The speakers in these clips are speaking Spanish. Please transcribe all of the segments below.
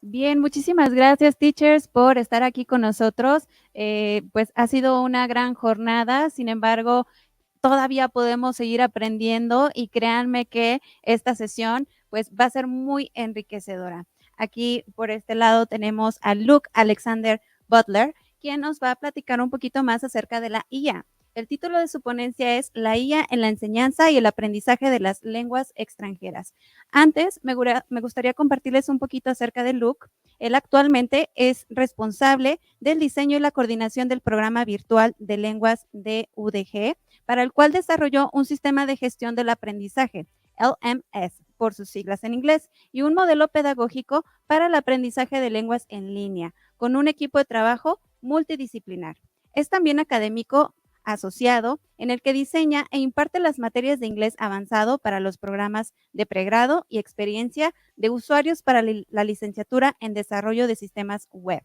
Bien, muchísimas gracias, teachers, por estar aquí con nosotros. Pues ha sido una gran jornada, sin embargo, todavía podemos seguir aprendiendo y créanme que esta sesión pues va a ser muy enriquecedora. Aquí por este lado tenemos a Luke Alexander Butler, quien nos va a platicar un poquito más acerca de la IA. El título de su ponencia es La IA en la enseñanza y el aprendizaje de las lenguas extranjeras. Antes, me gustaría compartirles un poquito acerca de Luke. Él actualmente es responsable del diseño y la coordinación del programa virtual de lenguas de UDG, para el cual desarrolló un sistema de gestión del aprendizaje, LMS, por sus siglas en inglés, y un modelo pedagógico para el aprendizaje de lenguas en línea, con un equipo de trabajo multidisciplinar. Es también académico asociado en el que diseña e imparte las materias de inglés avanzado para los programas de pregrado y experiencia de usuarios para la licenciatura en desarrollo de sistemas web.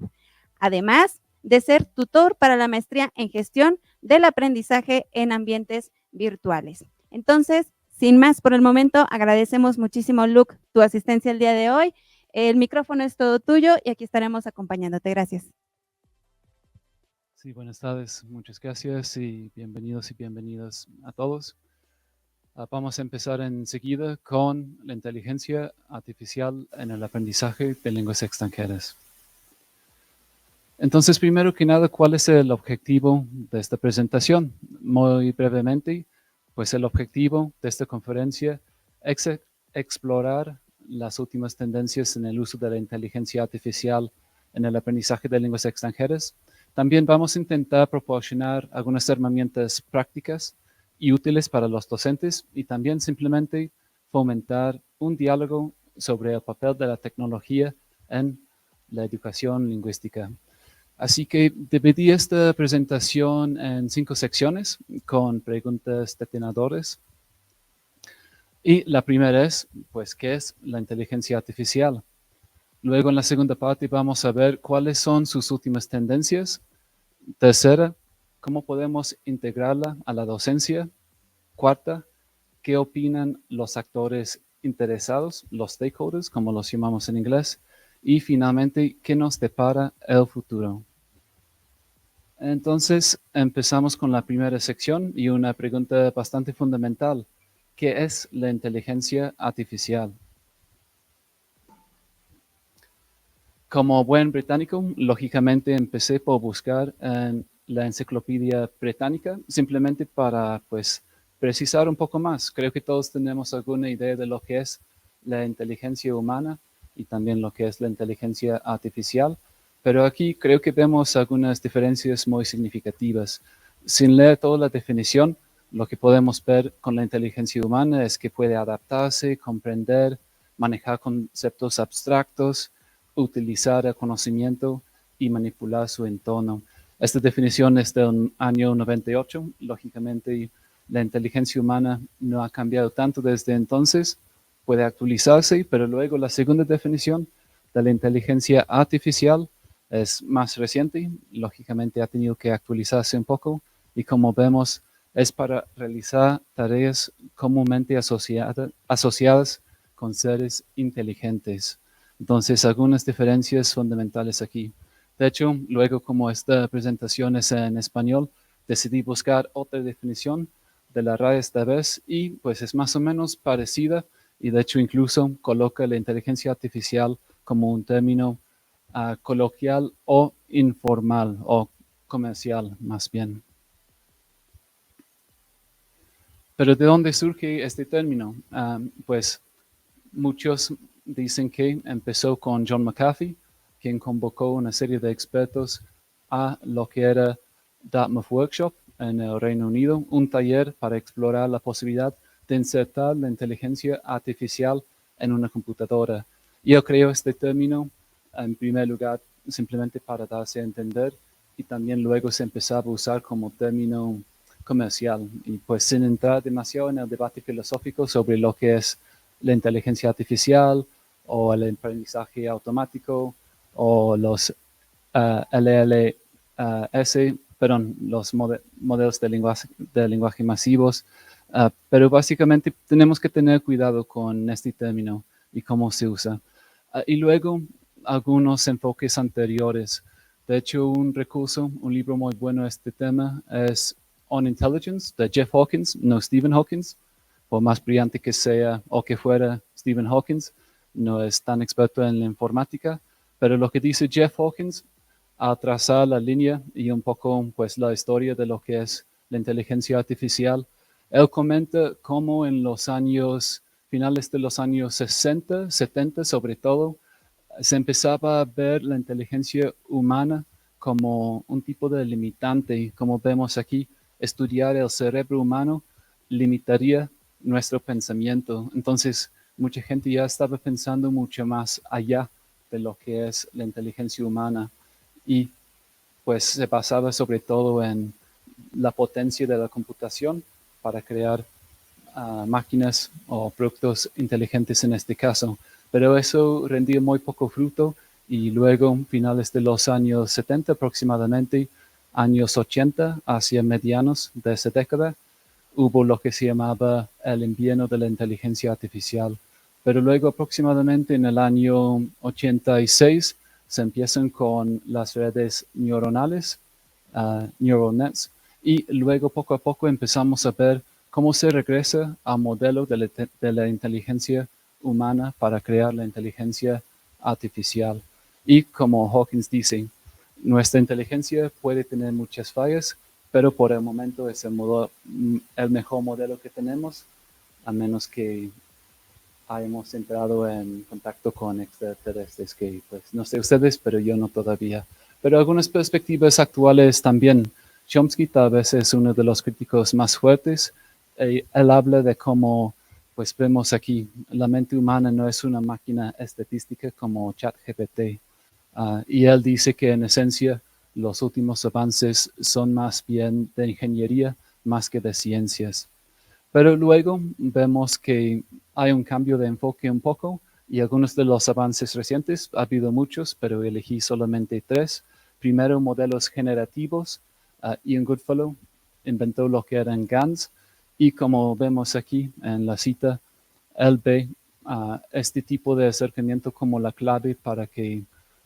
Además de ser tutor para la maestría en gestión del aprendizaje en ambientes virtuales. Entonces, sin más por el momento, agradecemos muchísimo, Luke, tu asistencia el día de hoy. El micrófono es todo tuyo y aquí estaremos acompañándote. Gracias. Sí, buenas tardes, muchas gracias y bienvenidas a todos. Vamos a empezar enseguida con la inteligencia artificial en el aprendizaje de lenguas extranjeras. Entonces, primero que nada, ¿cuál es el objetivo de esta presentación? Muy brevemente, pues el objetivo de esta conferencia es explorar las últimas tendencias en el uso de la inteligencia artificial en el aprendizaje de lenguas extranjeras. También vamos a intentar proporcionar algunas herramientas prácticas y útiles para los docentes y también simplemente fomentar un diálogo sobre el papel de la tecnología en la educación lingüística. Así que dividí esta presentación en 5 secciones con preguntas detenedores. Y la primera es, pues, ¿qué es la inteligencia artificial? Luego, en la segunda parte, vamos a ver cuáles son sus últimas tendencias. Tercera, cómo podemos integrarla a la docencia. Cuarta, qué opinan los actores interesados, los stakeholders, como los llamamos en inglés. Y finalmente, ¿qué nos depara el futuro? Entonces, empezamos con la primera sección y una pregunta bastante fundamental. ¿Qué es la inteligencia artificial? Como buen británico, lógicamente empecé por buscar en la enciclopedia británica, simplemente para, pues, precisar un poco más. Creo que todos tenemos alguna idea de lo que es la inteligencia humana y también lo que es la inteligencia artificial, pero aquí creo que vemos algunas diferencias muy significativas. Sin leer toda la definición, lo que podemos ver con la inteligencia humana es que puede adaptarse, comprender, manejar conceptos abstractos, utilizar el conocimiento y manipular su entorno. Esta definición es del año 98. Lógicamente, la inteligencia humana no ha cambiado tanto desde entonces, puede actualizarse, pero luego la segunda definición de la inteligencia artificial es más reciente, lógicamente ha tenido que actualizarse un poco y como vemos es para realizar tareas comúnmente asociadas con seres inteligentes. Entonces, algunas diferencias fundamentales aquí. De hecho, luego como esta presentación es en español, decidí buscar otra definición de la RAE esta vez y pues es más o menos parecida y de hecho incluso coloca la inteligencia artificial como un término coloquial o informal o comercial más bien. Pero ¿de dónde surge este término? Pues muchos dicen que empezó con John McAfee, quien convocó una serie de expertos a lo que era Dartmouth Workshop en el Reino Unido, un taller para explorar la posibilidad de insertar la inteligencia artificial en una computadora. Yo creo este término, en primer lugar, simplemente para darse a entender y también luego se empezaba a usar como término comercial y pues sin entrar demasiado en el debate filosófico sobre lo que es la inteligencia artificial o el aprendizaje automático o los LLS, perdón, los modelos de lenguaje masivos. Pero básicamente tenemos que tener cuidado con este término y cómo se usa. Y luego algunos enfoques anteriores. De hecho, un recurso, un libro muy bueno a este tema es On Intelligence de Jeff Hawkins, no Stephen Hawkins, por más brillante que sea o que fuera Stephen Hawkins, no es tan experto en la informática, pero lo que dice Jeff Hawkins al trazar la línea y un poco pues la historia de lo que es la inteligencia artificial, él comenta cómo en los años, finales de los años 60, 70 sobre todo, se empezaba a ver la inteligencia humana como un tipo de limitante. Como vemos aquí, estudiar el cerebro humano limitaría nuestro pensamiento. Entonces, mucha gente ya estaba pensando mucho más allá de lo que es la inteligencia humana y pues se basaba sobre todo en la potencia de la computación para crear máquinas o productos inteligentes en este caso. Pero eso rendía muy poco fruto y luego, finales de los años 70 aproximadamente, años 80 hacia medianos de esa década, hubo lo que se llamaba el invierno de la inteligencia artificial. Pero luego aproximadamente en el año 86 se empiezan con las redes neuronales, neural nets, y luego poco a poco empezamos a ver cómo se regresa al modelo de la inteligencia humana para crear la inteligencia artificial. Y como Hawkins dice, nuestra inteligencia puede tener muchas fallas, pero por el momento es el mejor modelo que tenemos, a menos que hayamos entrado en contacto con extraterrestres, que pues no sé ustedes, pero yo no todavía. Pero algunas perspectivas actuales también. Chomsky tal vez es uno de los críticos más fuertes. Él habla de cómo, pues vemos aquí, la mente humana no es una máquina estadística como ChatGPT. Y él dice que en esencia los últimos avances son más bien de ingeniería más que de ciencias. Pero luego vemos que hay un cambio de enfoque un poco y algunos de los avances recientes, ha habido muchos, pero elegí solamente tres. Primero, modelos generativos. Ian Goodfellow inventó lo que eran GANs y como vemos aquí en la cita, él ve este tipo de acercamiento como la clave para que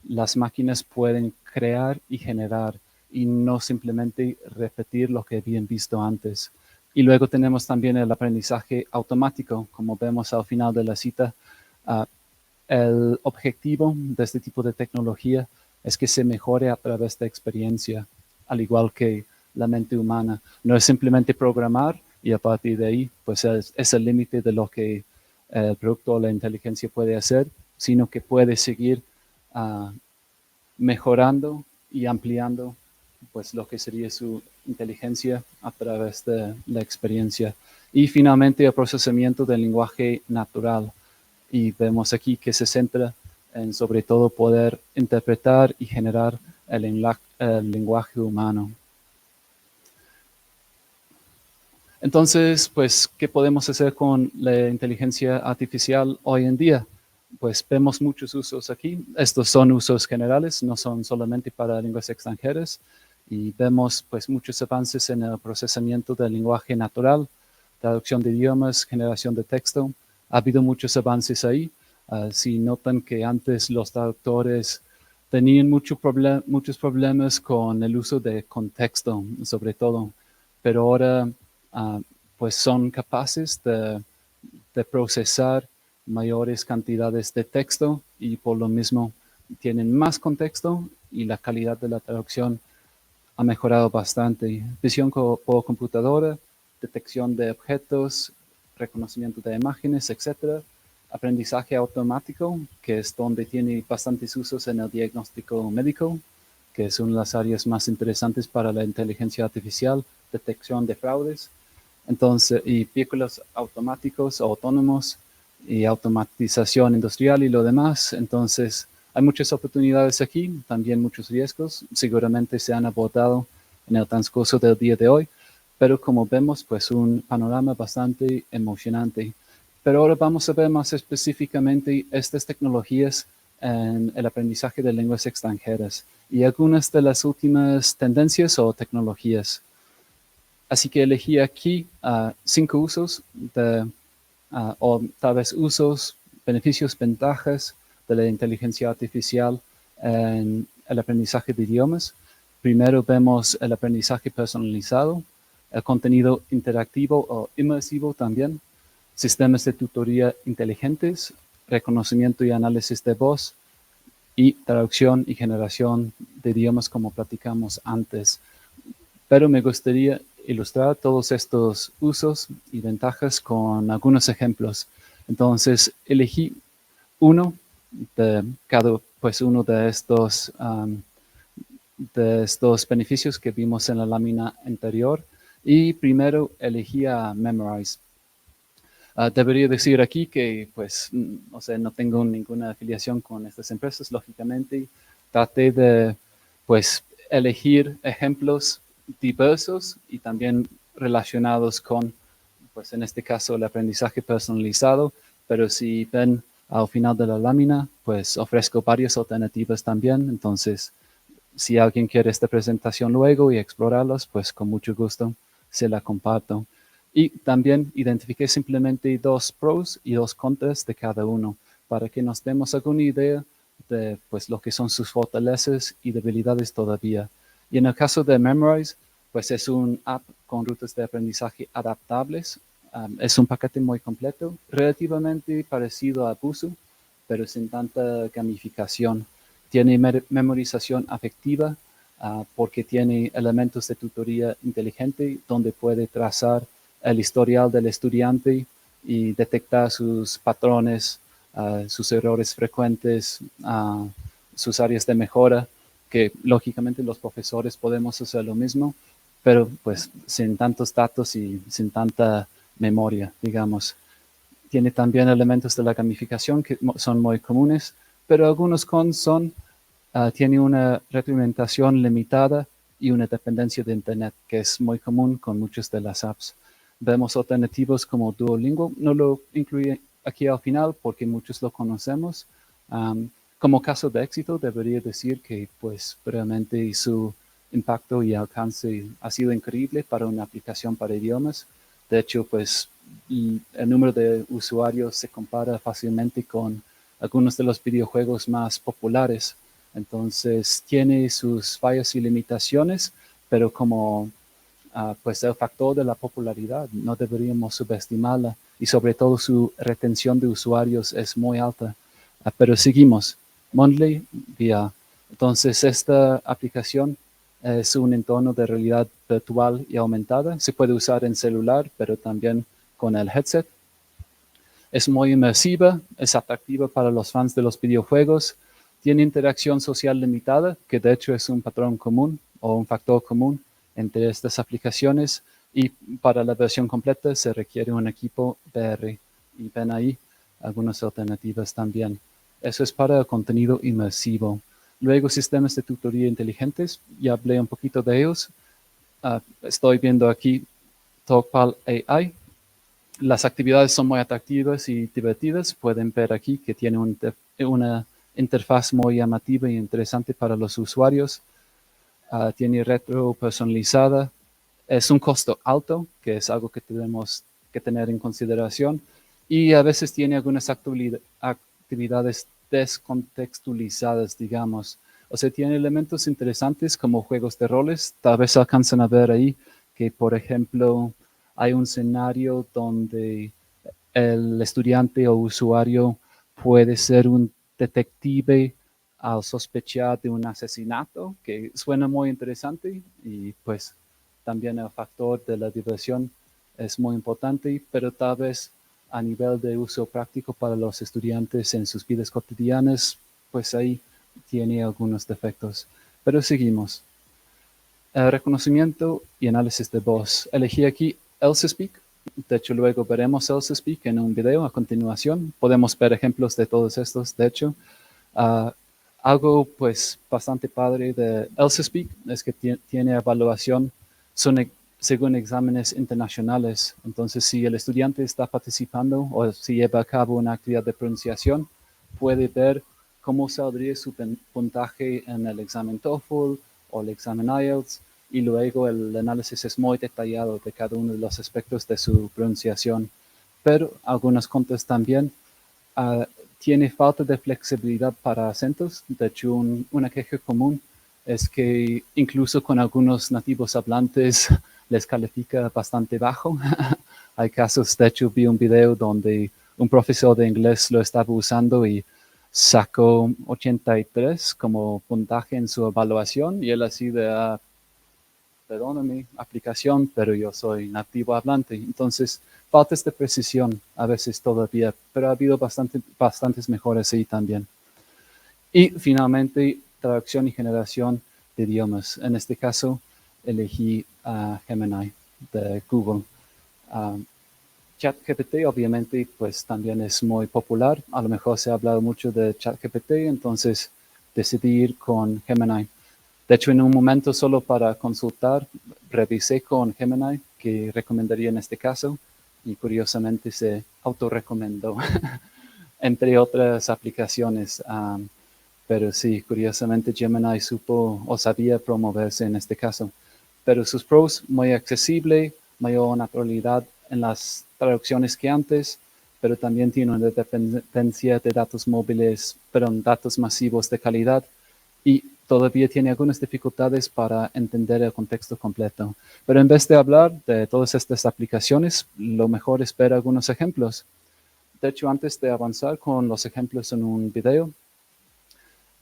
las máquinas pueden crear y generar y no simplemente repetir lo que habían visto antes. Y luego tenemos también el aprendizaje automático, como vemos al final de la cita. Uh, el objetivo de este tipo de tecnología es que se mejore a través de experiencia, al igual que la mente humana. No es simplemente programar y a partir de ahí, pues es el límite de lo que el producto o la inteligencia puede hacer, sino que puede seguir mejorando y ampliando pues lo que sería su inteligencia a través de la experiencia. Y finalmente el procesamiento del lenguaje natural. Y vemos aquí que se centra en sobre todo poder interpretar y generar el lenguaje humano. Entonces, pues, ¿qué podemos hacer con la inteligencia artificial hoy en día? Pues vemos muchos usos aquí. Estos son usos generales, no son solamente para lenguas extranjeras. Y vemos pues muchos avances en el procesamiento del lenguaje natural, traducción de idiomas, generación de texto. Ha habido muchos avances ahí. Si notan que antes los traductores tenían muchos problemas con el uso de contexto, sobre todo, pero ahora pues son capaces de procesar mayores cantidades de texto y por lo mismo tienen más contexto y la calidad de la traducción ha mejorado bastante. Visión por computadora, detección de objetos, reconocimiento de imágenes, etc. Aprendizaje automático, que es donde tiene bastantes usos en el diagnóstico médico, que es una de las áreas más interesantes para la inteligencia artificial, detección de fraudes. Entonces, y vehículos automáticos o autónomos y automatización industrial y lo demás. Entonces, hay muchas oportunidades aquí, también muchos riesgos. Seguramente se han abordado en el transcurso del día de hoy, pero como vemos, pues un panorama bastante emocionante. Pero ahora vamos a ver más específicamente estas tecnologías en el aprendizaje de lenguas extranjeras y algunas de las últimas tendencias o tecnologías. Así que elegí aquí 5 usos o tal vez usos, beneficios, ventajas de la inteligencia artificial en el aprendizaje de idiomas. Primero vemos el aprendizaje personalizado, el contenido interactivo o inmersivo también, sistemas de tutoría inteligentes, reconocimiento y análisis de voz, y traducción y generación de idiomas como platicamos antes. Pero me gustaría ilustrar todos estos usos y ventajas con algunos ejemplos. Entonces, elegí uno de cada, pues uno de estos beneficios que vimos en la lámina anterior. Y primero elegí a Memrise. Debería decir aquí que, pues, o sea, no tengo ninguna afiliación con estas empresas, lógicamente. Traté de, pues, elegir ejemplos diversos y también relacionados con, pues, en este caso, el aprendizaje personalizado. Pero si ven al final de la lámina, pues, ofrezco varias alternativas también. Entonces, si alguien quiere esta presentación luego y explorarlos, pues, con mucho gusto se la comparto. Y también identifiqué simplemente 2 pros y 2 contras de cada uno para que nos demos alguna idea de, pues, lo que son sus fortalezas y debilidades todavía. Y en el caso de Memrise, pues es un app con rutas de aprendizaje adaptables. Es un paquete muy completo, relativamente parecido a Busuu, pero sin tanta gamificación. Tiene memorización afectiva porque tiene elementos de tutoría inteligente donde puede trazar el historial del estudiante y detectar sus patrones, sus errores frecuentes, sus áreas de mejora, que lógicamente los profesores podemos hacer lo mismo, pero pues sin tantos datos y sin tanta memoria, digamos. Tiene también elementos de la gamificación que son muy comunes, pero algunos son, tiene una retroalimentación limitada y una dependencia de Internet, que es muy común con muchas de las apps. Vemos alternativos como Duolingo, no lo incluí aquí al final porque muchos lo conocemos. Como caso de éxito, debería decir que pues realmente su impacto y alcance ha sido increíble para una aplicación para idiomas. De hecho, pues el número de usuarios se compara fácilmente con algunos de los videojuegos más populares. Entonces tiene sus fallas y limitaciones, pero como pues el factor de la popularidad no deberíamos subestimarla y sobre todo su retención de usuarios es muy alta. Pero seguimos. Mondly VR. Entonces esta aplicación es un entorno de realidad virtual y aumentada. Se puede usar en celular, pero también con el headset. Es muy inmersiva, es atractiva para los fans de los videojuegos. Tiene interacción social limitada, que de hecho es un patrón común o un factor común entre estas aplicaciones. Y para la versión completa se requiere un equipo VR. Y ven ahí algunas alternativas también. Eso es para el contenido inmersivo. Luego, sistemas de tutoría inteligentes. Ya hablé un poquito de ellos. Estoy viendo aquí Talkpal AI. Las actividades son muy atractivas y divertidas. Pueden ver aquí que tiene una interfaz muy llamativa y interesante para los usuarios. Tiene retro personalizada. Es un costo alto, que es algo que tenemos que tener en consideración. Y a veces tiene algunas actividades descontextualizadas, digamos. O sea, tiene elementos interesantes como juegos de roles. Tal vez alcanzan a ver ahí que, por ejemplo, hay un escenario donde el estudiante o usuario puede ser un detective al sospechar de un asesinato, que suena muy interesante y pues también el factor de la diversión es muy importante, pero tal vez a nivel de uso práctico para los estudiantes en sus vidas cotidianas, pues ahí tiene algunos defectos. Pero seguimos. Reconocimiento y análisis de voz. Elegí aquí Else Speak. De hecho, luego veremos Else Speak en un video a continuación. Podemos ver ejemplos de todos estos, de hecho. Uh, Algo pues bastante padre de Else Speak es que tiene evaluación según exámenes internacionales. Entonces, si el estudiante está participando o si lleva a cabo una actividad de pronunciación, puede ver cómo saldría su puntaje en el examen TOEFL o el examen IELTS, y luego el análisis es muy detallado de cada uno de los aspectos de su pronunciación. Pero algunas contras también. tiene falta de flexibilidad para acentos. De hecho, una queja común es que incluso con algunos nativos hablantes les califica bastante bajo. Hay casos, de hecho, vi un video donde un profesor de inglés lo estaba usando y sacó 83 como puntaje en su evaluación y él así de, perdóname, aplicación, pero yo soy nativo hablante. Entonces, faltas de precisión a veces todavía, pero ha habido bastantes mejoras ahí también. Y finalmente, traducción y generación de idiomas. En este caso, elegí Gemini de Google. ChatGPT obviamente pues también es muy popular. A lo mejor se ha hablado mucho de ChatGPT, entonces decidí ir con Gemini. De hecho, en un momento solo para consultar, revisé con Gemini que recomendaría en este caso y curiosamente se autorrecomendó entre otras aplicaciones. Pero sí, curiosamente Gemini supo o sabía promoverse en este caso. Pero sus pros, muy accesible, mayor naturalidad en las traducciones que antes, pero también tiene una dependencia de datos móviles, pero datos masivos de calidad y todavía tiene algunas dificultades para entender el contexto completo. Pero en vez de hablar de todas estas aplicaciones, lo mejor es ver algunos ejemplos. De hecho, antes de avanzar con los ejemplos en un video,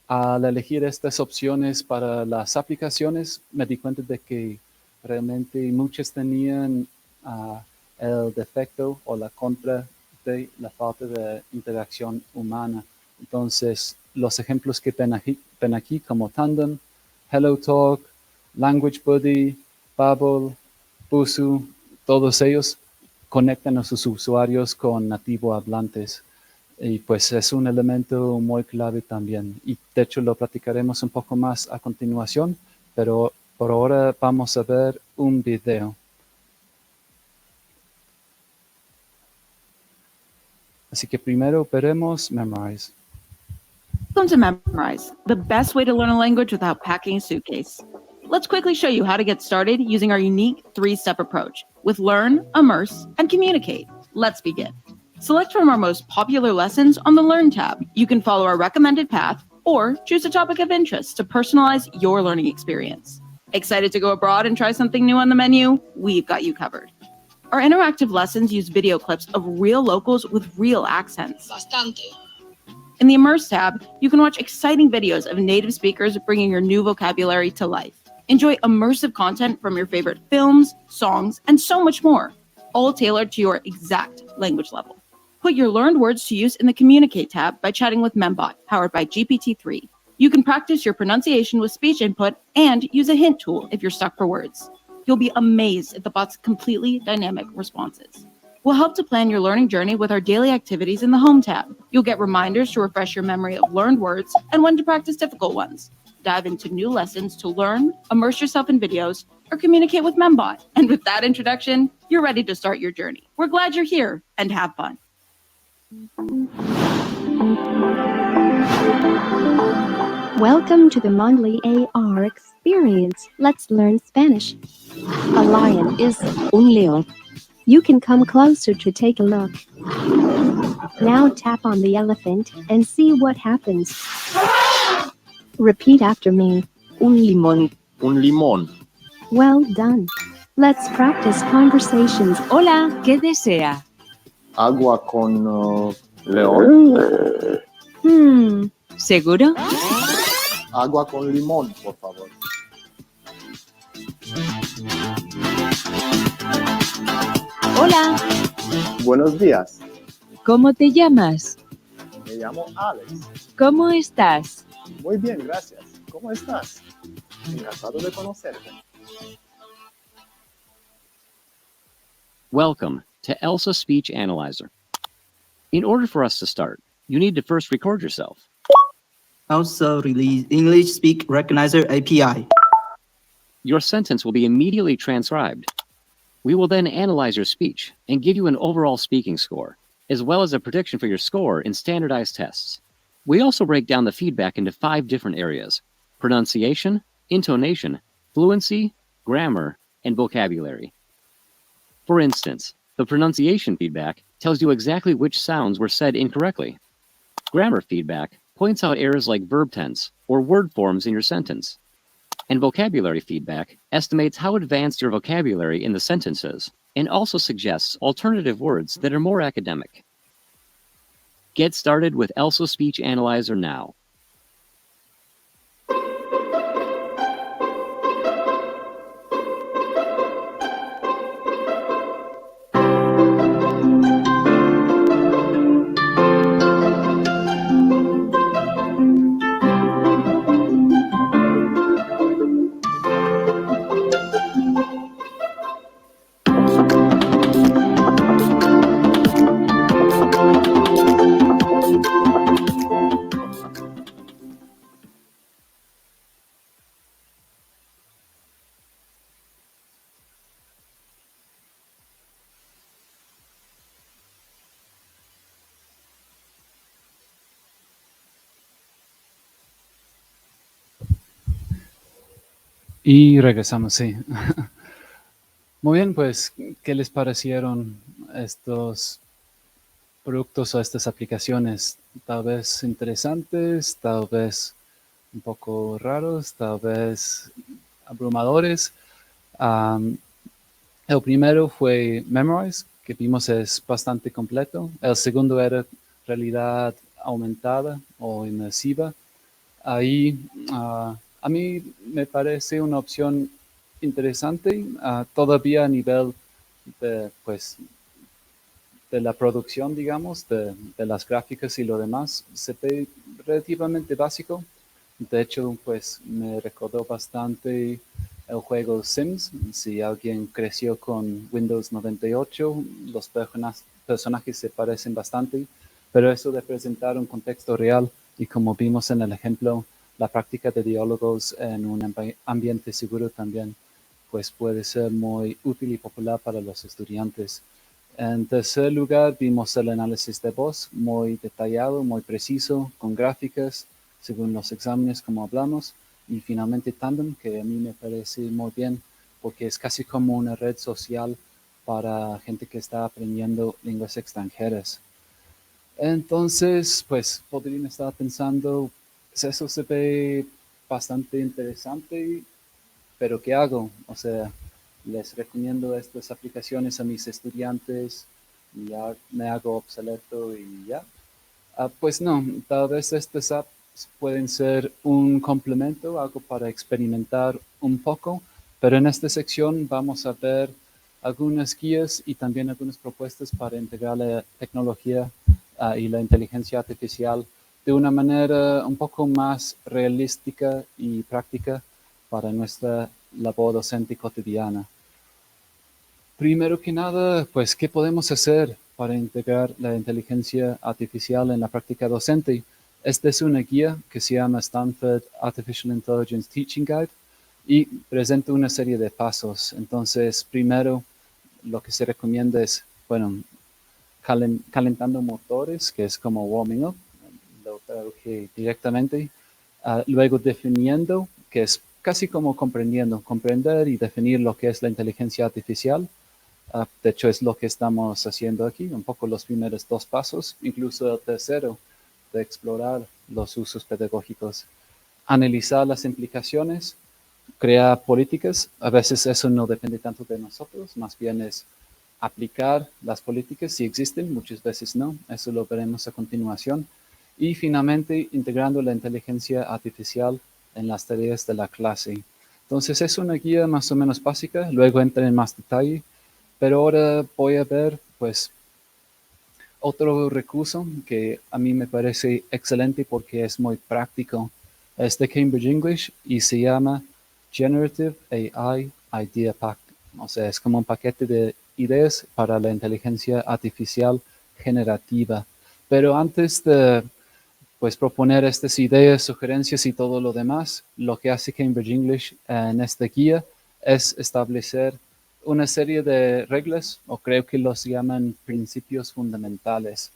al elegir estas opciones para las aplicaciones, me di cuenta de que realmente muchas tenían el defecto o la contra de la falta de interacción humana. Entonces, los ejemplos que ven aquí como Tandem, HelloTalk, Language Buddy, Babbel, Busuu, todos ellos conectan a sus usuarios con nativo hablantes. Y pues es un elemento muy clave también. Y de hecho lo platicaremos un poco más a continuación, pero por ahora vamos a ver un video. Así que primero veremos Memrise. Welcome to Memrise, the best way to learn a language without packing a suitcase. Let's quickly show you how to get started using our unique 3-step approach with Learn, Immerse, and Communicate. Let's begin. Select from our most popular lessons on the Learn tab. You can follow our recommended path or choose a topic of interest to personalize your learning experience. Excited to go abroad and try something new on the menu? We've got you covered. Our interactive lessons use video clips of real locals with real accents. Bastante. In the Immerse tab, you can watch exciting videos of native speakers bringing your new vocabulary to life. Enjoy immersive content from your favorite films, songs, and so much more, all tailored to your exact language level. Put your learned words to use in the Communicate tab by chatting with Membot, powered by GPT-3. You can practice your pronunciation with speech input and use a hint tool if you're stuck for words. You'll be amazed at the bot's completely dynamic responses. We'll help to plan your learning journey with our daily activities in the Home tab. You'll get reminders to refresh your memory of learned words and when to practice difficult ones. Dive into new lessons to learn, immerse yourself in videos, or communicate with Membot. And with that introduction, you're ready to start your journey. We're glad you're here and have fun. Welcome to the monthly AR experience. Let's learn Spanish. A lion is un león. You can come closer to take a look. Now tap on the elephant and see what happens. Repeat after me. Un limón. Un limón. Well done. Let's practice conversations. Hola, ¿qué desea? Agua con león. ¿Seguro? Agua con limón, por favor. Hola, Buenos días. ¿cómo te llamas? Me llamo Alex. ¿Cómo estás? Muy bien, gracias. ¿Cómo estás? Encantado de conocerte. Welcome to ELSA Speech Analyzer. In order for us to start, you need to first record yourself. Also release English Speak Recognizer API. Your sentence will be immediately transcribed. We will then analyze your speech and give you an overall speaking score, as well as a prediction for your score in standardized tests. We also break down the feedback into 5 different areas: pronunciation, intonation, fluency, grammar, and vocabulary. For instance, the pronunciation feedback tells you exactly which sounds were said incorrectly. Grammar feedback points out errors like verb tense or word forms in your sentence. And vocabulary feedback estimates how advanced your vocabulary in the sentence is, and also suggests alternative words that are more academic. Get started with ELSO Speech Analyzer now. Y regresamos, sí. Muy bien, pues, ¿qué les parecieron estos productos o estas aplicaciones? Tal vez interesantes, tal vez un poco raros, tal vez abrumadores. El primero fue Memrise, que vimos es bastante completo. El segundo era realidad aumentada o inmersiva. Ahí a mí me parece una opción interesante, todavía a nivel de, pues, de la producción, digamos, de las gráficas y lo demás, se ve relativamente básico. De hecho, pues me recordó bastante el juego Sims. Si alguien creció con Windows 98, los personajes se parecen bastante, pero eso de presentar un contexto real y como vimos en el ejemplo, la práctica de diálogos en un ambiente seguro también, pues puede ser muy útil y popular para los estudiantes. En tercer lugar, vimos el análisis de voz, muy detallado, muy preciso, con gráficas, según los exámenes, como hablamos. Y finalmente Tandem, que a mí me parece muy bien, porque es casi como una red social para gente que está aprendiendo lenguas extranjeras. Entonces, pues podrían estar pensando, pues eso se ve bastante interesante, pero ¿qué hago? O sea, les recomiendo estas aplicaciones a mis estudiantes, ya me hago obsoleto y ya. Pues no, tal vez estas apps pueden ser un complemento, algo para experimentar un poco, pero en esta sección vamos a ver algunas guías y también algunas propuestas para integrar la tecnología y la inteligencia artificial de una manera un poco más realística y práctica para nuestra labor docente cotidiana. Primero que nada, pues, ¿qué podemos hacer para integrar la inteligencia artificial en la práctica docente? Esta es una guía que se llama Stanford Artificial Intelligence Teaching Guide y presenta una serie de pasos. Entonces, primero, lo que se recomienda es, bueno, calentando motores, que es como warming up, lo traduje directamente. Luego definiendo, que es casi como comprender y definir lo que es la inteligencia artificial. De hecho, es lo que estamos haciendo aquí, un poco los primeros dos pasos, incluso el tercero, de explorar los usos pedagógicos. Analizar las implicaciones, crear políticas. A veces eso no depende tanto de nosotros, más bien es aplicar las políticas si existen, muchas veces no. Eso lo veremos a continuación. Y finalmente, integrando la inteligencia artificial en las tareas de la clase. Entonces, es una guía más o menos básica, luego entra en más detalle, pero ahora voy a ver, pues, otro recurso que a mí me parece excelente porque es muy práctico. Es de Cambridge English y se llama Generative AI Idea Pack. O sea, es como un paquete de ideas para la inteligencia artificial generativa. Pero antes de, pues, proponer estas ideas, sugerencias y todo lo demás, lo que hace Cambridge English en esta guía es establecer una serie de reglas, o creo que los llaman principios fundamentales.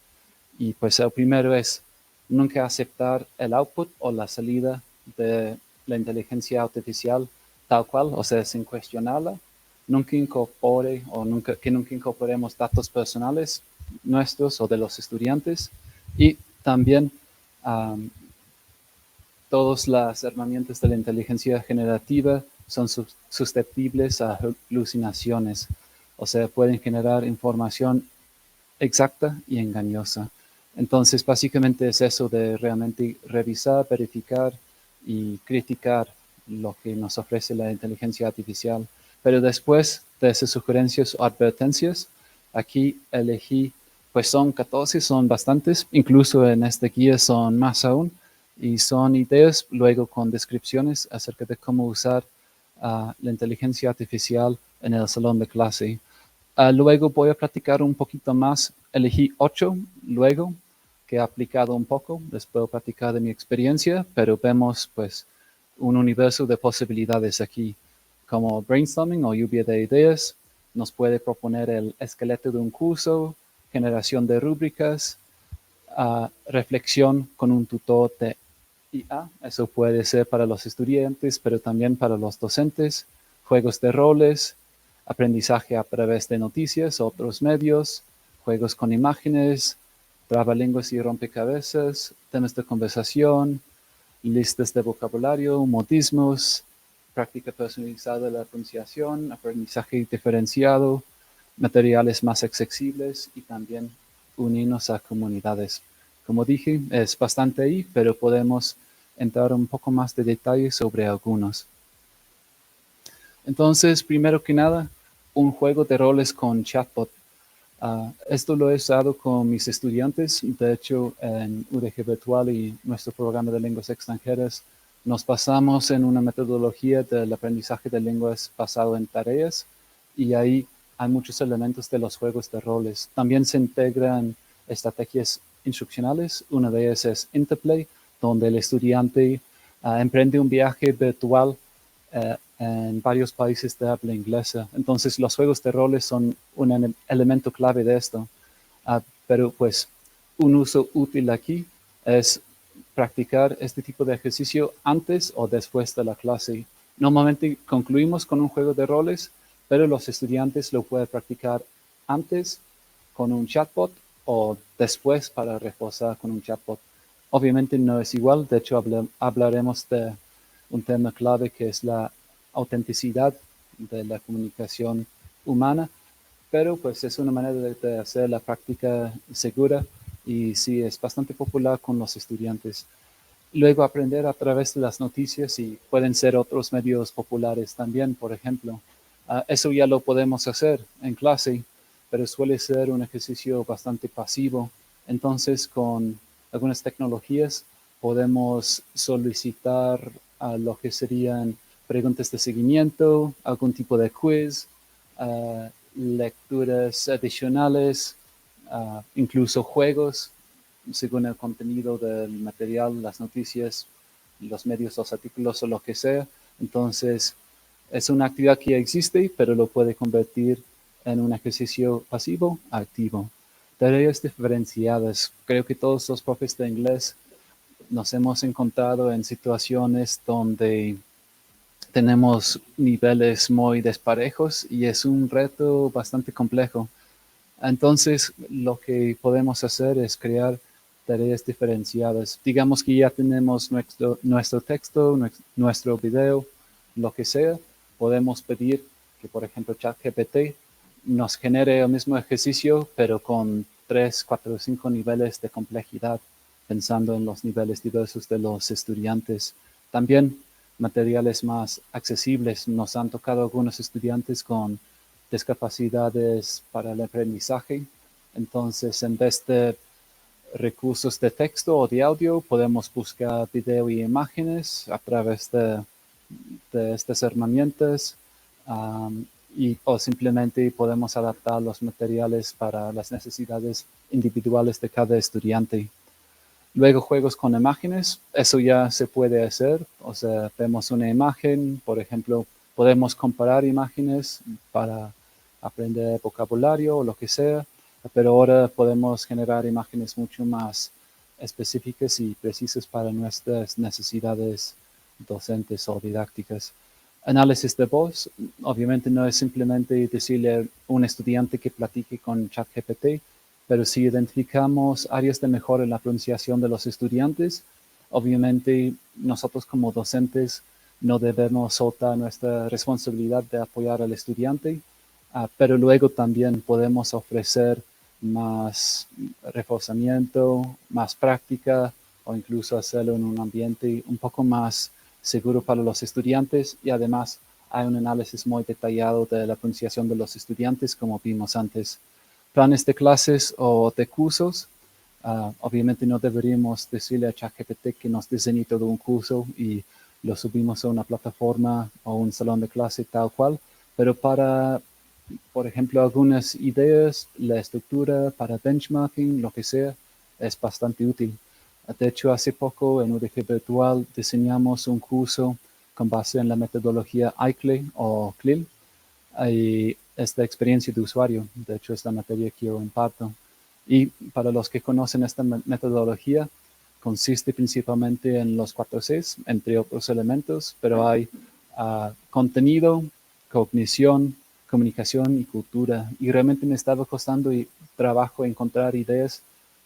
Y pues el primero es nunca aceptar el output o la salida de la inteligencia artificial tal cual, o sea, sin cuestionarla. Nunca incorpore o nunca incorporemos datos personales nuestros o de los estudiantes. Y También todas las herramientas de la inteligencia generativa son susceptibles a alucinaciones, o sea, pueden generar información exacta y engañosa. Entonces, básicamente es eso de realmente revisar, verificar y criticar lo que nos ofrece la inteligencia artificial. Pero después de esas sugerencias o advertencias, aquí elegí, pues son 14, son bastantes, incluso en esta guía son más aún, y son ideas luego con descripciones acerca de cómo usar la inteligencia artificial en el salón de clase. Luego voy a platicar un poquito más. Elegí 8 luego, que he aplicado un poco. Les puedo platicar de mi experiencia, pero vemos pues un universo de posibilidades aquí, como brainstorming o lluvia de ideas. Nos puede proponer el esqueleto de un curso, generación de rúbricas, reflexión con un tutor de IA. Eso puede ser para los estudiantes, pero también para los docentes. Juegos de roles, aprendizaje a través de noticias, otros medios, juegos con imágenes, trabalenguas y rompecabezas, temas de conversación, listas de vocabulario, modismos, práctica personalizada de la pronunciación, aprendizaje diferenciado, materiales más accesibles y también unirnos a comunidades. Como dije, es bastante ahí, pero podemos entrar un poco más de detalle sobre algunos. Entonces, primero que nada, un juego de roles con chatbot. Esto lo he usado con mis estudiantes. De hecho, en UDG Virtual y nuestro programa de lenguas extranjeras, nos basamos en una metodología del aprendizaje de lenguas basado en tareas y ahí hay muchos elementos de los juegos de roles. También se integran estrategias instruccionales. Una de ellas es Interplay, donde el estudiante emprende un viaje virtual en varios países de habla inglesa. Entonces, los juegos de roles son un elemento clave de esto. Pero, pues, un uso útil aquí es practicar este tipo de ejercicio antes o después de la clase. Normalmente concluimos con un juego de roles, pero los estudiantes lo pueden practicar antes con un chatbot o después para reforzar con un chatbot. Obviamente no es igual, de hecho hablaremos de un tema clave que es la autenticidad de la comunicación humana, pero pues es una manera de hacer la práctica segura y sí es bastante popular con los estudiantes. Luego aprender a través de las noticias y pueden ser otros medios populares también, por ejemplo. Eso ya lo podemos hacer en clase, pero suele ser un ejercicio bastante pasivo. Entonces, con algunas tecnologías podemos solicitar lo que serían preguntas de seguimiento, algún tipo de quiz, lecturas adicionales, incluso juegos, según el contenido del material, las noticias, los medios, los artículos o lo que sea. Entonces, es una actividad que ya existe, pero lo puede convertir en un ejercicio pasivo activo. Tareas diferenciadas. Creo que todos los profes de inglés nos hemos encontrado en situaciones donde tenemos niveles muy desparejos y es un reto bastante complejo. Entonces, lo que podemos hacer es crear tareas diferenciadas. Digamos que ya tenemos nuestro texto, nuestro video, lo que sea. Podemos pedir que, por ejemplo, ChatGPT nos genere el mismo ejercicio, pero con 3, 4, 5 niveles de complejidad, pensando en los niveles diversos de los estudiantes. También materiales más accesibles. Nos han tocado algunos estudiantes con discapacidades para el aprendizaje. Entonces, en vez de recursos de texto o de audio, podemos buscar video y imágenes a través de estas herramientas o simplemente podemos adaptar los materiales para las necesidades individuales de cada estudiante. Luego, juegos con imágenes, eso ya se puede hacer, o sea, vemos una imagen, por ejemplo, podemos comparar imágenes para aprender vocabulario o lo que sea, pero ahora podemos generar imágenes mucho más específicas y precisas para nuestras necesidades docentes o didácticas. Análisis de voz, obviamente no es simplemente decirle a un estudiante que platique con ChatGPT, pero si identificamos áreas de mejora en la pronunciación de los estudiantes, obviamente nosotros como docentes no debemos soltar nuestra responsabilidad de apoyar al estudiante, pero luego también podemos ofrecer más reforzamiento, más práctica o incluso hacerlo en un ambiente un poco más seguro para los estudiantes y además hay un análisis muy detallado de la pronunciación de los estudiantes como vimos antes. Planes de clases o de cursos. Obviamente no deberíamos decirle a ChatGPT que nos diseñe todo un curso y lo subimos a una plataforma o un salón de clase tal cual, pero para, por ejemplo, algunas ideas, la estructura para benchmarking, lo que sea, es bastante útil. De hecho, hace poco en UDG Virtual diseñamos un curso con base en la metodología ICLE o CLIL y esta experiencia de usuario. De hecho, es la materia que yo imparto. Y para los que conocen esta metodología, consiste principalmente en los 4 Cs, entre otros elementos, pero hay contenido, cognición, comunicación y cultura. Y realmente me estaba costando trabajo encontrar ideas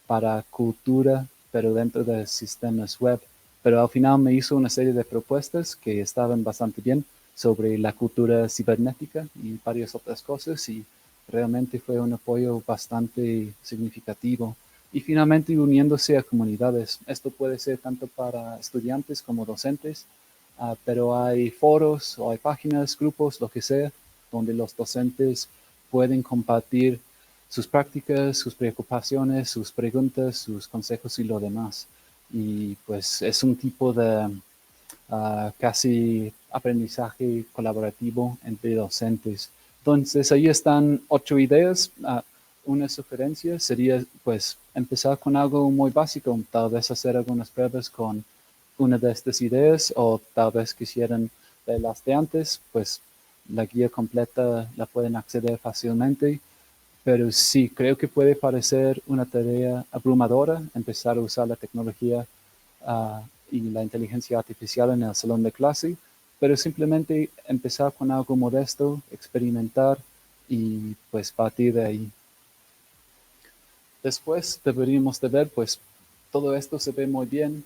para cultura, pero dentro de sistemas web. Pero al final me hizo una serie de propuestas que estaban bastante bien sobre la cultura cibernética y varias otras cosas y realmente fue un apoyo bastante significativo. Y finalmente uniéndose a comunidades. Esto puede ser tanto para estudiantes como docentes, pero hay foros o hay páginas, grupos, lo que sea, donde los docentes pueden compartir sus prácticas, sus preocupaciones, sus preguntas, sus consejos y lo demás. Y pues es un tipo de casi aprendizaje colaborativo entre docentes. Entonces ahí están 8 ideas. Una sugerencia sería pues empezar con algo muy básico, tal vez hacer algunas pruebas con una de estas ideas o tal vez quisieran ver las de antes, pues la guía completa la pueden acceder fácilmente, pero sí, creo que puede parecer una tarea abrumadora empezar a usar la tecnología y la inteligencia artificial en el salón de clase, pero simplemente empezar con algo modesto, experimentar y pues partir de ahí. Después deberíamos de ver, pues todo esto se ve muy bien,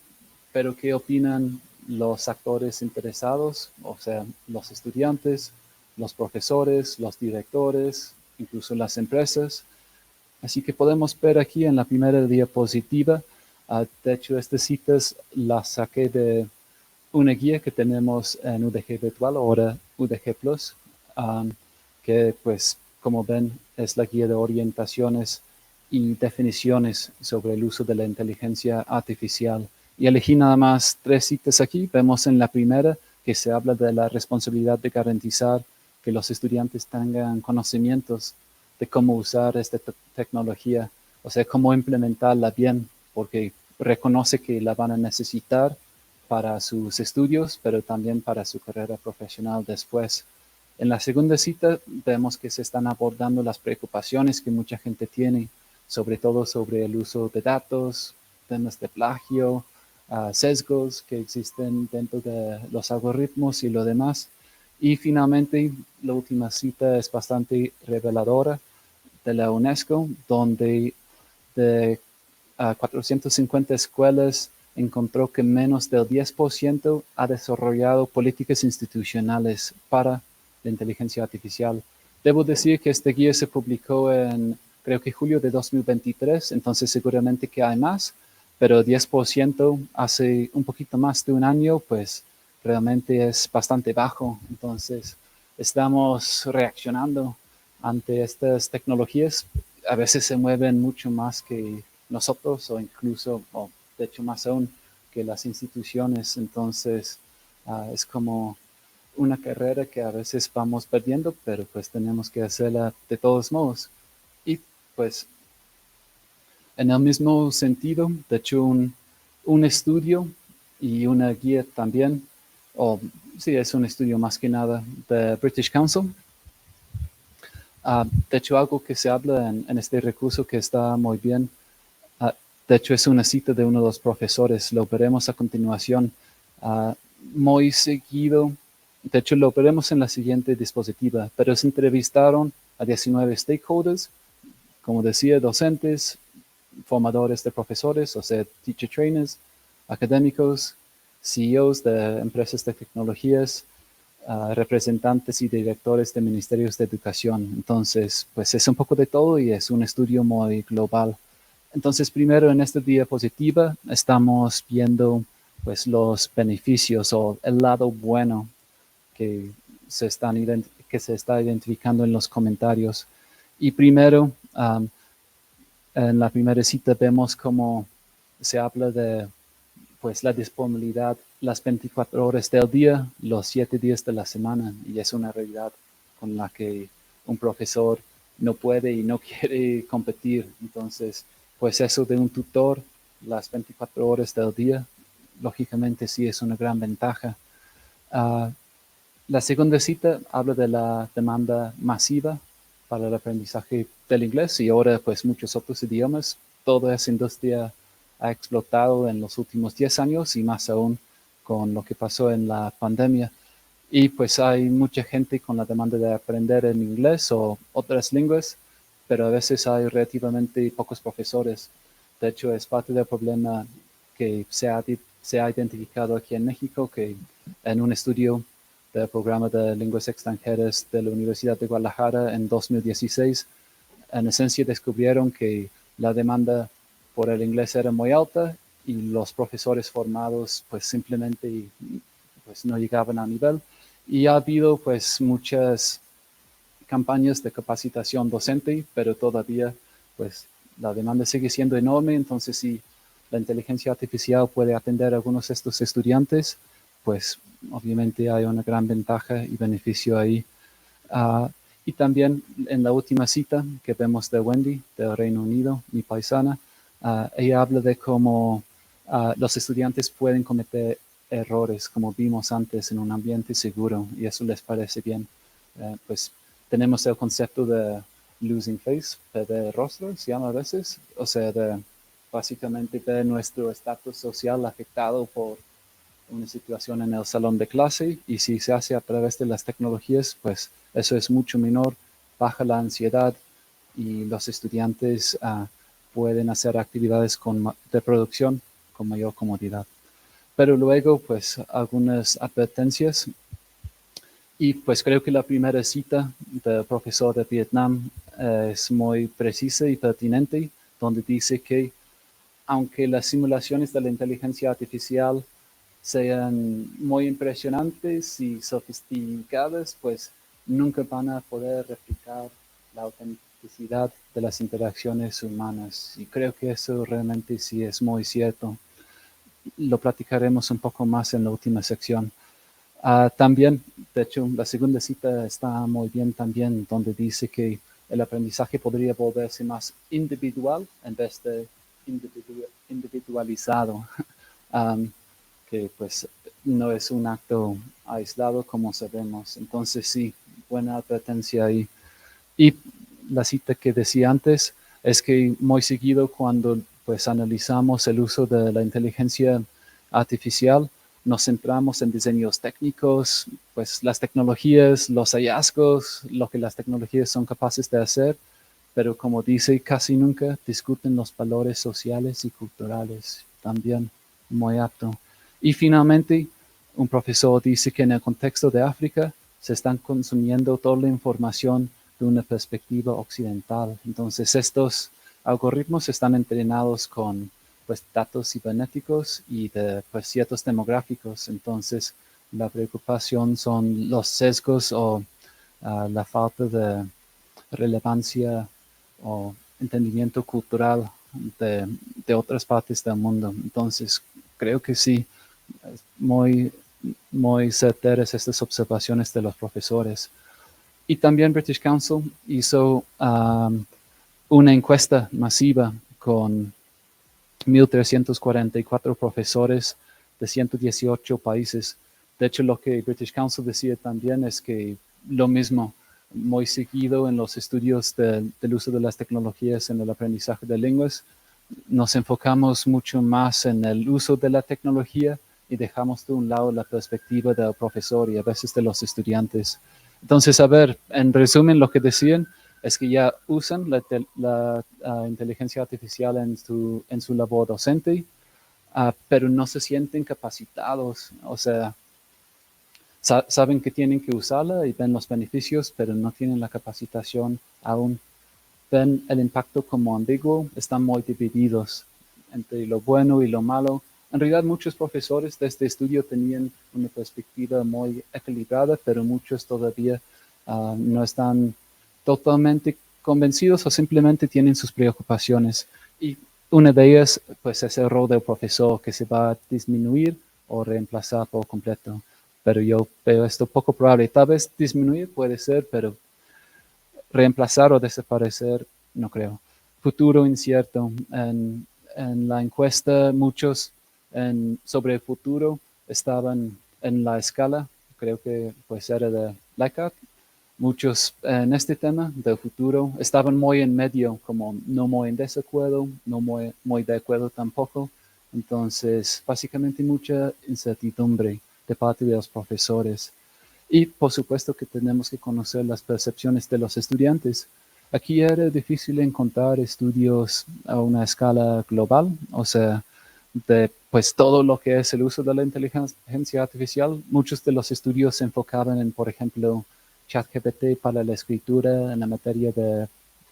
pero ¿qué opinan los actores interesados? O sea, los estudiantes, los profesores, los directores, incluso las empresas. Así que podemos ver aquí en la primera diapositiva, de hecho estas citas las saqué de una guía que tenemos en UDG Virtual, ahora UDG Plus, que pues como ven es la guía de orientaciones y definiciones sobre el uso de la inteligencia artificial. Y elegí nada más 3 citas aquí. Vemos en la primera que se habla de la responsabilidad de garantizar que los estudiantes tengan conocimientos de cómo usar esta tecnología, o sea, cómo implementarla bien, porque reconoce que la van a necesitar para sus estudios, pero también para su carrera profesional después. En la segunda cita vemos que se están abordando las preocupaciones que mucha gente tiene, sobre todo sobre el uso de datos, temas de plagio, sesgos que existen dentro de los algoritmos y lo demás. Y finalmente, la última cita es bastante reveladora de la UNESCO, donde de 450 escuelas encontró que menos del 10% ha desarrollado políticas institucionales para la inteligencia artificial. Debo decir que este guía se publicó en, creo que julio de 2023, entonces seguramente que hay más, pero 10% hace un poquito más de un año, pues realmente es bastante bajo. Entonces estamos reaccionando ante estas tecnologías. A veces se mueven mucho más que nosotros o incluso, o de hecho más aún, que las instituciones. Entonces es como una carrera que a veces vamos perdiendo, pero pues tenemos que hacerla de todos modos. Y pues en el mismo sentido, de hecho un estudio y una guía también, o sí, es un estudio más que nada de British Council. De hecho, algo que se habla en este recurso que está muy bien, de hecho es una cita de uno de los profesores, lo veremos a continuación muy seguido. De hecho, lo veremos en la siguiente diapositiva, pero se entrevistaron a 19 stakeholders como decía, docentes, formadores de profesores, o sea, teacher trainers, académicos, CEOs de empresas de tecnologías, representantes y directores de ministerios de educación. Entonces, pues es un poco de todo y es un estudio muy global. Entonces, primero en esta diapositiva estamos viendo pues los beneficios o el lado bueno que se está identificando en los comentarios. Y primero, en la primera cita vemos cómo se habla de pues la disponibilidad las 24 horas del día, los 7 días de la semana, y es una realidad con la que un profesor no puede y no quiere competir. Entonces, pues eso de un tutor, las 24 horas del día, lógicamente sí es una gran ventaja. La segunda cita habla de la demanda masiva para el aprendizaje del inglés y ahora pues muchos otros idiomas. Toda esa industria ha explotado en los últimos 10 años y más aún con lo que pasó en la pandemia. Y pues hay mucha gente con la demanda de aprender en inglés o otras lenguas, pero a veces hay relativamente pocos profesores. De hecho, es parte del problema que se ha identificado aquí en México, que en un estudio del programa de lenguas extranjeras de la Universidad de Guadalajara en 2016, en esencia descubrieron que la demanda por el inglés era muy alta y los profesores formados pues simplemente pues no llegaban a nivel. Y ha habido pues muchas campañas de capacitación docente, pero todavía pues la demanda sigue siendo enorme. Entonces si la inteligencia artificial puede atender a algunos de estos estudiantes, pues obviamente hay una gran ventaja y beneficio ahí. Y también en la última cita que vemos de Wendy, del Reino Unido, mi paisana, ella habla de cómo los estudiantes pueden cometer errores, como vimos antes, en un ambiente seguro, y eso les parece bien. Pues tenemos el concepto de losing face, perder rostro, se llama a veces, o sea, de básicamente ver nuestro estatus social afectado por una situación en el salón de clase, y si se hace a través de las tecnologías, pues eso es mucho menor, baja la ansiedad y los estudiantes pueden hacer actividades de producción con mayor comodidad. Pero luego, pues, algunas advertencias. Y pues creo que la primera cita del profesor de Vietnam es muy precisa y pertinente, donde dice que aunque las simulaciones de la inteligencia artificial sean muy impresionantes y sofisticadas, pues nunca van a poder replicar la autenticidad de las interacciones humanas. Y creo que eso realmente sí es muy cierto. Lo platicaremos un poco más en la última sección. También, de hecho, la segunda cita está muy bien también, donde dice que el aprendizaje podría volverse más individual en vez de individualizado, que pues no es un acto aislado como sabemos. Entonces sí, buena advertencia ahí. Y la cita que decía antes es que muy seguido cuando pues analizamos el uso de la inteligencia artificial, nos centramos en diseños técnicos, pues las tecnologías, los hallazgos, lo que las tecnologías son capaces de hacer, pero como dice, casi nunca discuten los valores sociales y culturales, también muy apto. Y finalmente, un profesor dice que en el contexto de África se están consumiendo toda la información de una perspectiva occidental. Entonces, estos algoritmos están entrenados con pues, datos cibernéticos y de pues, ciertos demográficos. Entonces, la preocupación son los sesgos o la falta de relevancia o entendimiento cultural de otras partes del mundo. Entonces, creo que sí, muy, muy certeras estas observaciones de los profesores. Y también British Council hizo una encuesta masiva con 1,344 profesores de 118 países. De hecho, lo que British Council decía también es que lo mismo, muy seguido en los estudios del uso de las tecnologías en el aprendizaje de lenguas, nos enfocamos mucho más en el uso de la tecnología y dejamos de un lado la perspectiva del profesor y a veces de los estudiantes. Entonces, a ver, en resumen, lo que decían, es que ya usan la inteligencia artificial en su labor docente, pero no se sienten capacitados. O sea, saben que tienen que usarla y ven los beneficios, pero no tienen la capacitación aún. Ven el impacto como ambiguo, están muy divididos entre lo bueno y lo malo. En realidad, muchos profesores de este estudio tenían una perspectiva muy equilibrada, pero muchos todavía no están totalmente convencidos o simplemente tienen sus preocupaciones. Y una de ellas, pues, es el rol del profesor, que se va a disminuir o reemplazar por completo. Pero yo veo esto poco probable. Tal vez disminuir puede ser, pero reemplazar o desaparecer, no creo. Futuro incierto. En la encuesta, muchos sobre el futuro estaban en la escala, creo que pues era de Likert. Muchos en este tema del futuro estaban muy en medio, como no muy en desacuerdo, no muy de acuerdo tampoco. Entonces, básicamente mucha incertidumbre de parte de los profesores. Y por supuesto que tenemos que conocer las percepciones de los estudiantes. Aquí era difícil encontrar estudios a una escala global, o sea, de pues todo lo que es el uso de la inteligencia artificial. Muchos de los estudios se enfocaban en, por ejemplo, ChatGPT para la escritura, en la materia de,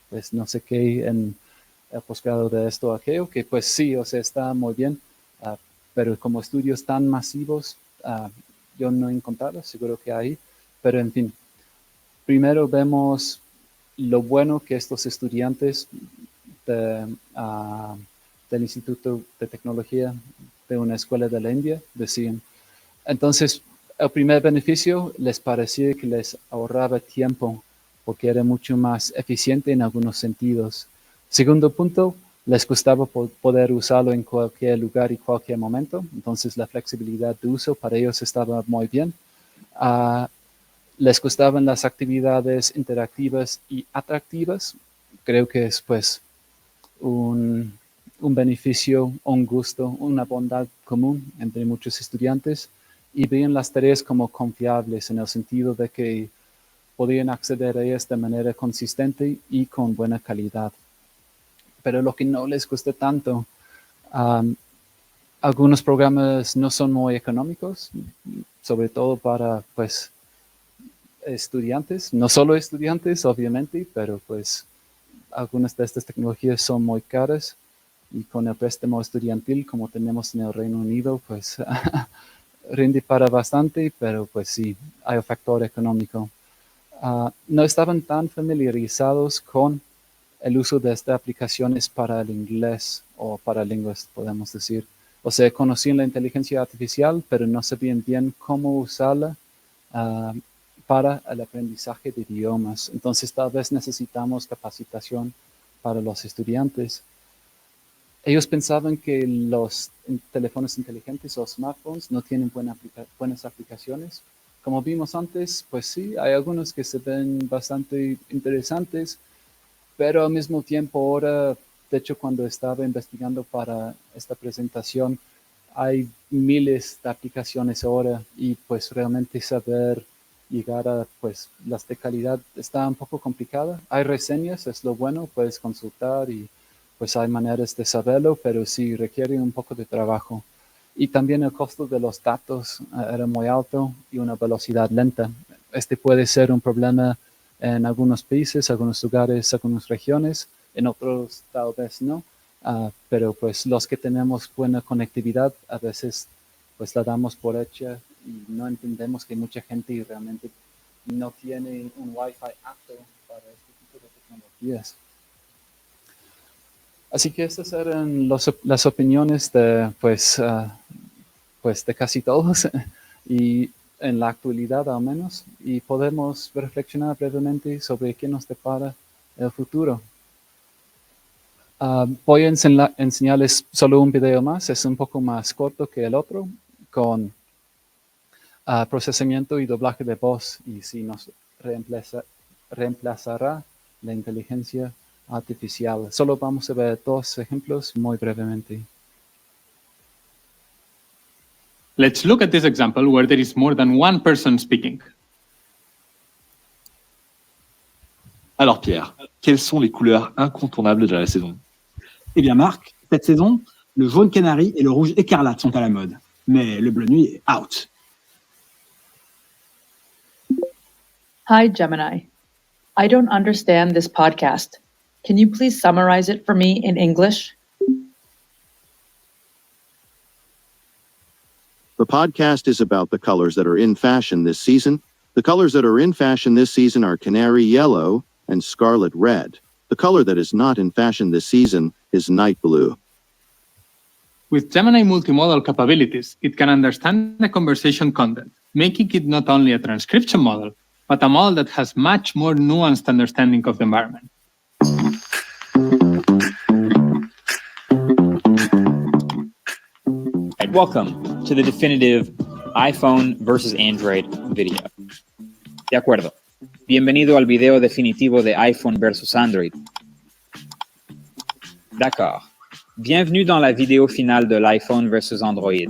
pues no sé qué, en el posgrado de esto o aquello, que pues sí, o sea, está muy bien, pero como estudios tan masivos, yo no he encontrado, seguro que hay, pero en fin, primero vemos lo bueno que estos estudiantes del Instituto de Tecnología de una escuela de la India decían. Entonces, el primer beneficio les parecía que les ahorraba tiempo porque era mucho más eficiente en algunos sentidos. Segundo punto, les gustaba poder usarlo en cualquier lugar y cualquier momento. Entonces, la flexibilidad de uso para ellos estaba muy bien. Les gustaban las actividades interactivas y atractivas. Creo que es pues un beneficio, un gusto, una bondad común entre muchos estudiantes y veían las tareas como confiables en el sentido de que podían acceder a ellas de manera consistente y con buena calidad. Pero lo que no les gusta tanto, algunos programas no son muy económicos, sobre todo para pues estudiantes, no solo estudiantes obviamente, pero pues algunas de estas tecnologías son muy caras y con el préstamo estudiantil como tenemos en el Reino Unido, pues rinde para bastante, pero pues sí, hay un factor económico. No estaban tan familiarizados con el uso de estas aplicaciones para el inglés o para lenguas, podemos decir. O sea, conocían la inteligencia artificial, pero no sabían bien cómo usarla para el aprendizaje de idiomas. Entonces, tal vez necesitamos capacitación para los estudiantes. Ellos pensaban que los teléfonos inteligentes o smartphones no tienen buenas aplicaciones. Como vimos antes, pues sí, hay algunos que se ven bastante interesantes, pero al mismo tiempo ahora, de hecho, cuando estaba investigando para esta presentación, hay miles de aplicaciones ahora y pues realmente saber llegar a pues las de calidad está un poco complicada. Hay reseñas, es lo bueno, puedes consultar y pues hay maneras de saberlo, pero sí requiere un poco de trabajo. Y también el costo de los datos era muy alto y una velocidad lenta. Este puede ser un problema en algunos países, algunos lugares, algunas regiones, en otros tal vez no. Pero pues los que tenemos buena conectividad a veces pues la damos por hecha y no entendemos que mucha gente realmente no tiene un Wi-Fi apto para este tipo de tecnologías. Así que estas eran las opiniones de pues de casi todos y en la actualidad al menos, y podemos reflexionar brevemente sobre qué nos depara el futuro. Voy a enseñarles solo un video más, es un poco más corto que el otro, con procesamiento y doblaje de voz, y si nos reemplazará la inteligencia artificial. Solo vamos a ver dos ejemplos muy brevemente. Let's look at this example where there is more than one person speaking. Alors Pierre, quelles sont les couleurs incontournables de la saison? Eh bien Marc, cette saison, le jaune canari et le rouge écarlate sont à la mode. Mais le bleu nuit est out. Hi, Gemini. I don't understand this podcast. Can you please summarize it for me in English? The podcast is about the colors that are in fashion this season. The colors that are in fashion this season are canary yellow and scarlet red. The color that is not in fashion this season is night blue. With Gemini multimodal capabilities, it can understand the conversation content, making it not only a transcription model, but a model that has much more nuanced understanding of the environment. And welcome to the definitive iPhone versus Android video. De acuerdo. Bienvenido al video definitivo de iPhone versus Android. D'accord. Bienvenue dans la vidéo finale de l'iPhone versus Android.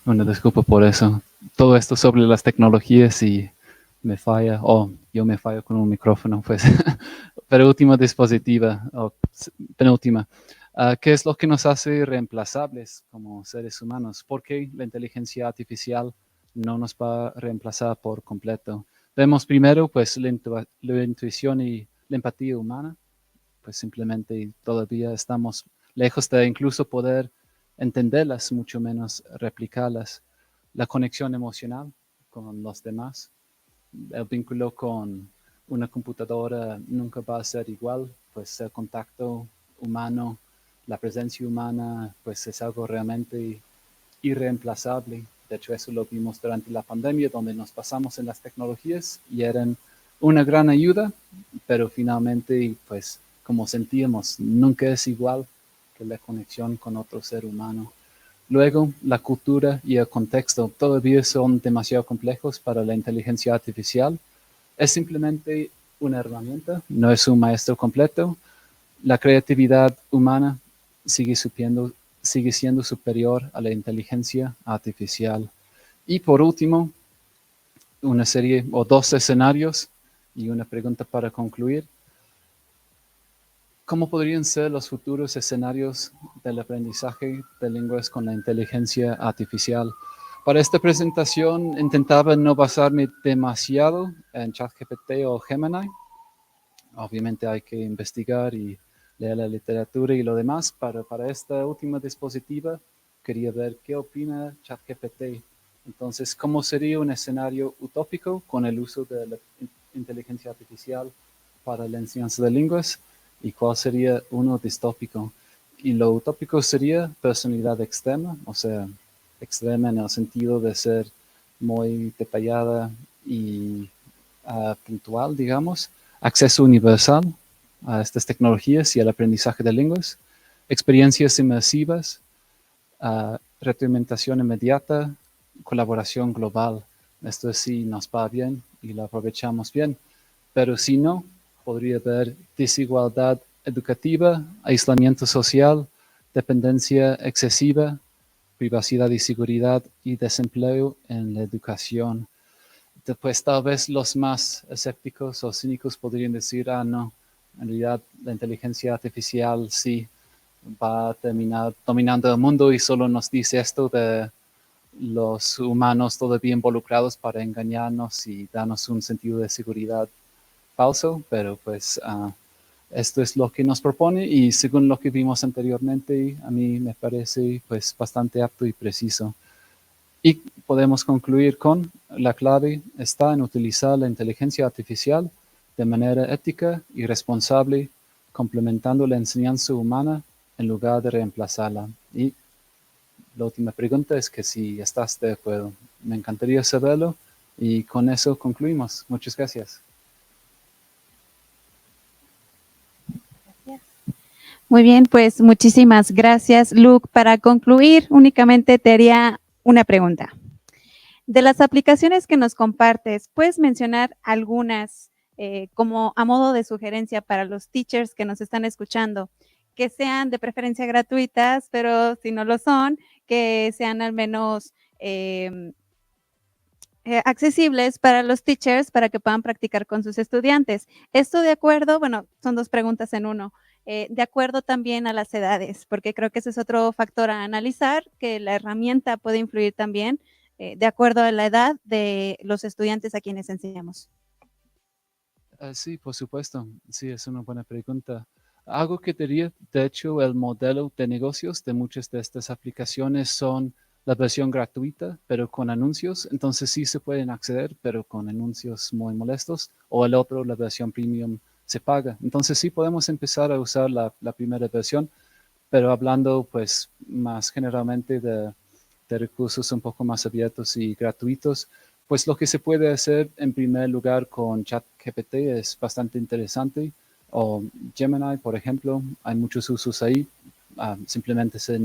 Bueno, disculpa por eso. Todo esto sobre las tecnologías y me falla, yo me fallo con un micrófono, pues. Pero última dispositiva, penúltima. ¿Qué es lo que nos hace reemplazables como seres humanos? ¿Por qué la inteligencia artificial no nos va a reemplazar por completo? Vemos primero, pues, la intuición y la empatía humana. Pues simplemente todavía estamos lejos de incluso poder entenderlas, mucho menos replicarlas. La conexión emocional con los demás, el vínculo con una computadora nunca va a ser igual, pues el contacto humano, la presencia humana, pues es algo realmente irreemplazable. De hecho, eso lo vimos durante la pandemia, donde nos pasamos en las tecnologías y eran una gran ayuda, pero finalmente, pues, como sentíamos, nunca es igual que la conexión con otro ser humano. Luego, la cultura y el contexto todavía son demasiado complejos para la inteligencia artificial. Es simplemente una herramienta, no es un maestro completo. La creatividad humana sigue siendo superior a la inteligencia artificial. Y por último, una serie o dos escenarios y una pregunta para concluir. ¿Cómo podrían ser los futuros escenarios del aprendizaje de lenguas con la inteligencia artificial? Para esta presentación intentaba no basarme demasiado en ChatGPT o Gemini. Obviamente hay que investigar y leer la literatura y lo demás. Para esta última dispositiva quería ver qué opina ChatGPT. Entonces, ¿cómo sería un escenario utópico con el uso de la inteligencia artificial para la enseñanza de lenguas? ¿Y cuál sería uno distópico? Y lo utópico sería personalidad extrema, o sea, extrema en el sentido de ser muy detallada y puntual, digamos. Acceso universal a estas tecnologías y al aprendizaje de lenguas. Experiencias inmersivas, retroalimentación inmediata, colaboración global. Esto sí nos va bien y lo aprovechamos bien. Pero si no, podría haber desigualdad educativa, aislamiento social, dependencia excesiva, privacidad y seguridad y desempleo en la educación. Después tal vez los más escépticos o cínicos podrían decir, no, en realidad la inteligencia artificial sí va a terminar dominando el mundo y solo nos dice esto de los humanos todavía involucrados para engañarnos y darnos un sentido de seguridad falso, pero pues esto es lo que nos propone y según lo que vimos anteriormente, a mí me parece pues bastante apto y preciso. Y podemos concluir con la clave está en utilizar la inteligencia artificial de manera ética y responsable, complementando la enseñanza humana en lugar de reemplazarla. Y la última pregunta es que si estás de acuerdo. Me encantaría saberlo y con eso concluimos. Muchas gracias. Muy bien, pues muchísimas gracias, Luke. Para concluir, únicamente te haría una pregunta. De las aplicaciones que nos compartes, ¿puedes mencionar algunas como a modo de sugerencia para los teachers que nos están escuchando? Que sean de preferencia gratuitas, pero si no lo son, que sean al menos accesibles para los teachers para que puedan practicar con sus estudiantes. Esto de acuerdo, bueno, son dos preguntas en uno. De acuerdo también a las edades, porque creo que ese es otro factor a analizar, que la herramienta puede influir también de acuerdo a la edad de los estudiantes a quienes enseñamos. Sí, por supuesto. Sí, es una buena pregunta. Algo que diría, de hecho, el modelo de negocios de muchas de estas aplicaciones son la versión gratuita, pero con anuncios. Entonces sí se pueden acceder, pero con anuncios muy molestos. O el otro, la versión premium, se paga. Entonces sí podemos empezar a usar la primera versión, pero hablando pues más generalmente de recursos un poco más abiertos y gratuitos. Pues lo que se puede hacer en primer lugar con ChatGPT es bastante interesante, o Gemini, por ejemplo, hay muchos usos ahí. Simplemente se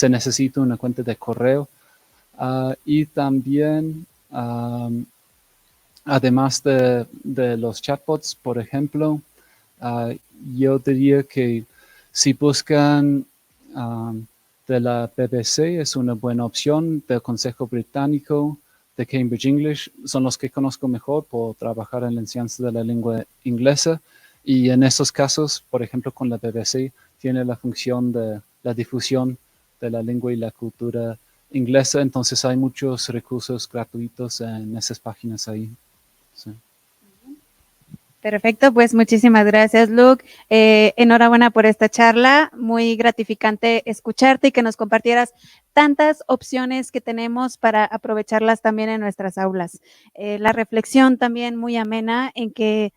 necesita una cuenta de correo y también, además de los chatbots, por ejemplo, yo diría que si buscan de la BBC es una buena opción, del Consejo Británico, de Cambridge English, son los que conozco mejor por trabajar en la enseñanza de la lengua inglesa. Y en estos casos, por ejemplo, con la BBC, tiene la función de la difusión de la lengua y la cultura inglesa. Entonces hay muchos recursos gratuitos en esas páginas ahí. Sí. Perfecto, pues muchísimas gracias, Luke. Enhorabuena por esta charla, muy gratificante escucharte y que nos compartieras tantas opciones que tenemos para aprovecharlas también en nuestras aulas. La reflexión también muy amena en que,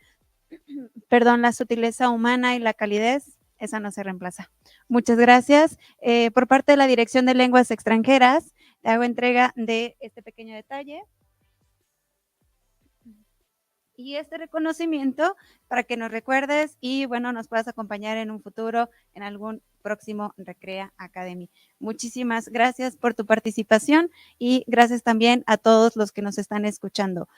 la sutileza humana y la calidez, esa no se reemplaza. Muchas gracias. Por parte de la Dirección de Lenguas Extranjeras, te hago entrega de este pequeño detalle y este reconocimiento para que nos recuerdes y bueno, nos puedas acompañar en un futuro en algún próximo Recrea Academy. Muchísimas gracias por tu participación y gracias también a todos los que nos están escuchando.